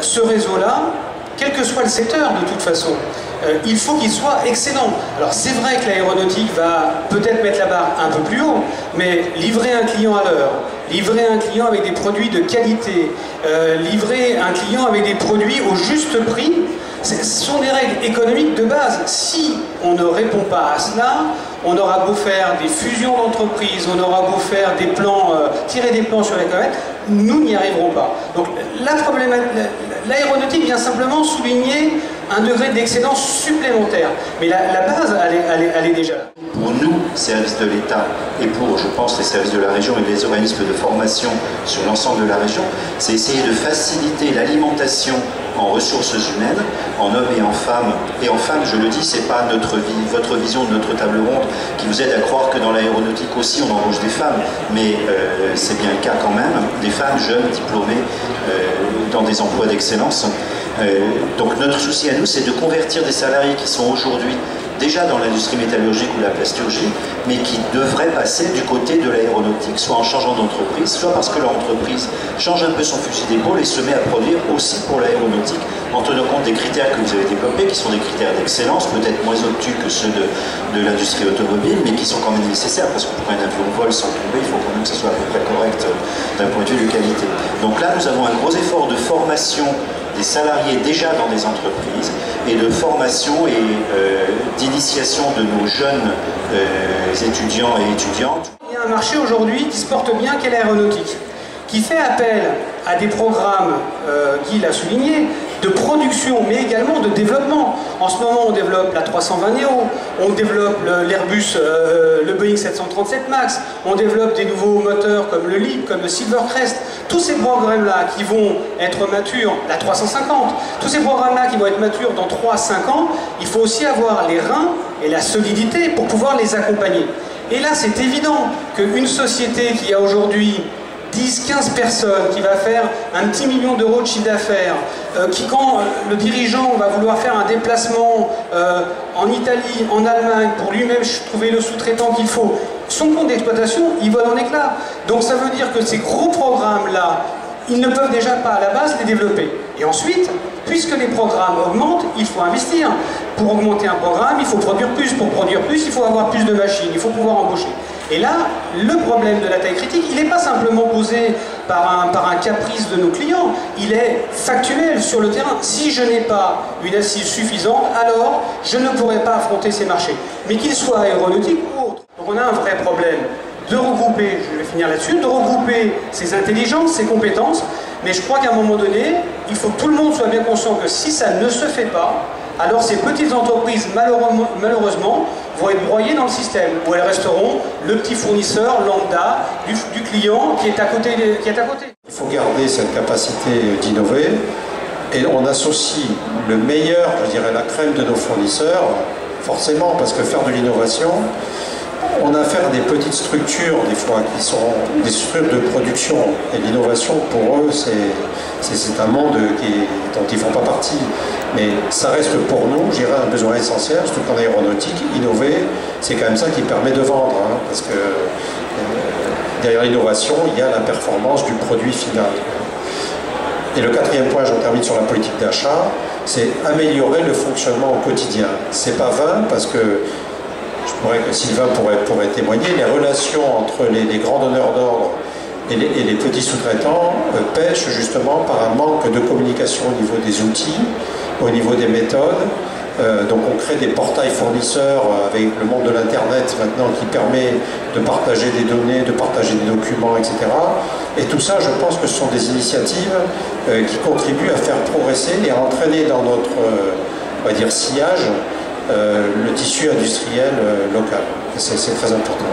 Ce réseau-là, quel que soit le secteur de toute façon, il faut qu'il soit excellent. Alors c'est vrai que l'aéronautique va peut-être mettre la barre un peu plus haut, mais livrer un client à l'heure, livrer un client avec des produits de qualité, livrer un client avec des produits au juste prix, ce sont des règles économiques de base. Si on ne répond pas à cela, on aura beau faire des fusions d'entreprises, on aura beau faire des plans, tirer des plans sur les comètes, nous n'y arriverons pas. Donc l'aéronautique vient simplement souligner un degré d'excellence supplémentaire. Mais la base, elle est déjà là. Pour nous, services de l'État, et pour, je pense, les services de la région et les organismes de formation sur l'ensemble de la région, c'est essayer de faciliter l'alimentation en ressources humaines, en hommes et en femmes. Et en femmes, je le dis, c'est pas votre vision de notre table ronde qui vous aide à croire que dans l'aéronautique aussi on embauche des femmes, mais c'est bien le cas quand même, des femmes jeunes, diplômées, dans des emplois d'excellence. Donc notre souci à nous, c'est de convertir des salariés qui sont aujourd'hui déjà dans l'industrie métallurgique ou la plasturgie, mais qui devraient passer du côté de l'aéronautique, soit en changeant d'entreprise, soit parce que leur entreprise change un peu son fusil d'épaule et se met à produire aussi pour l'aéronautique, en tenant compte des critères que vous avez développés, qui sont des critères d'excellence, peut-être moins obtus que ceux de l'industrie automobile, mais qui sont quand même nécessaires, parce que pour qu'un avion vole sans tomber, il faut quand même que ce soit à peu près correct d'un point de vue de qualité. Donc là, nous avons un gros effort de formation des salariés déjà dans des entreprises et de formation et d'initiation de nos jeunes étudiants et étudiantes. Il y a un marché aujourd'hui qui se porte bien, qu'est l'aéronautique, qui fait appel à des programmes, Guy l'a souligné, de production, mais également de développement. En ce moment, on développe la 320 Neo, on développe l'Airbus, le Boeing 737 MAX, on développe des nouveaux moteurs comme le LEAP, comme le Silvercrest. Tous ces programmes-là qui vont être matures, la 350, tous ces programmes-là qui vont être matures dans 3 à 5 ans, il faut aussi avoir les reins et la solidité pour pouvoir les accompagner. Et là, c'est évident qu'une société qui a aujourd'hui 10-15 personnes, qui va faire un petit million d'euros de chiffre d'affaires, qui quand le dirigeant va vouloir faire un déplacement en Italie, en Allemagne, pour lui-même trouver le sous-traitant qu'il faut, son compte d'exploitation, il vole en éclats. Donc ça veut dire que ces gros programmes-là, ils ne peuvent déjà pas à la base les développer. Et ensuite, puisque les programmes augmentent, il faut investir. Pour augmenter un programme, il faut produire plus. Pour produire plus, il faut avoir plus de machines, il faut pouvoir embaucher. Et là, le problème de la taille critique, il n'est pas simplement posé par un caprice de nos clients, il est factuel sur le terrain. Si je n'ai pas une assise suffisante, alors je ne pourrai pas affronter ces marchés. Mais qu'ils soient aéronautiques ou autres. Donc on a un vrai problème de regrouper, je vais finir là-dessus, de regrouper ces intelligences, ces compétences, mais je crois qu'à un moment donné, il faut que tout le monde soit bien conscient que si ça ne se fait pas, alors ces petites entreprises, malheureusement, vont être broyées dans le système, où elles resteront le petit fournisseur lambda du client qui est à côté. Il faut garder cette capacité d'innover, et on associe le meilleur, je dirais la crème de nos fournisseurs, forcément, parce que faire de l'innovation, on a affaire à des petites structures, des fois, qui sont des structures de production. Et l'innovation, pour eux, c'est un monde dont ils ne font pas partie. Mais ça reste pour nous, je dirais, un besoin essentiel, surtout qu'en aéronautique, innover, c'est quand même ça qui permet de vendre. Hein, parce que derrière l'innovation, il y a la performance du produit final. Et le quatrième point, j'en termine sur la politique d'achat, c'est améliorer le fonctionnement au quotidien. C'est pas vain, parce que je pourrais que Sylvain pourrait témoigner, les relations entre les grands donneurs d'ordre et les petits sous-traitants pêchent justement par un manque de communication au niveau des outils, au niveau des méthodes. Donc on crée des portails fournisseurs avec le monde de l'Internet maintenant qui permet de partager des données, de partager des documents, etc. Et tout ça, je pense que ce sont des initiatives qui contribuent à faire progresser et à entraîner dans notre, on va dire, sillage, le tissu industriel local. C'est très important.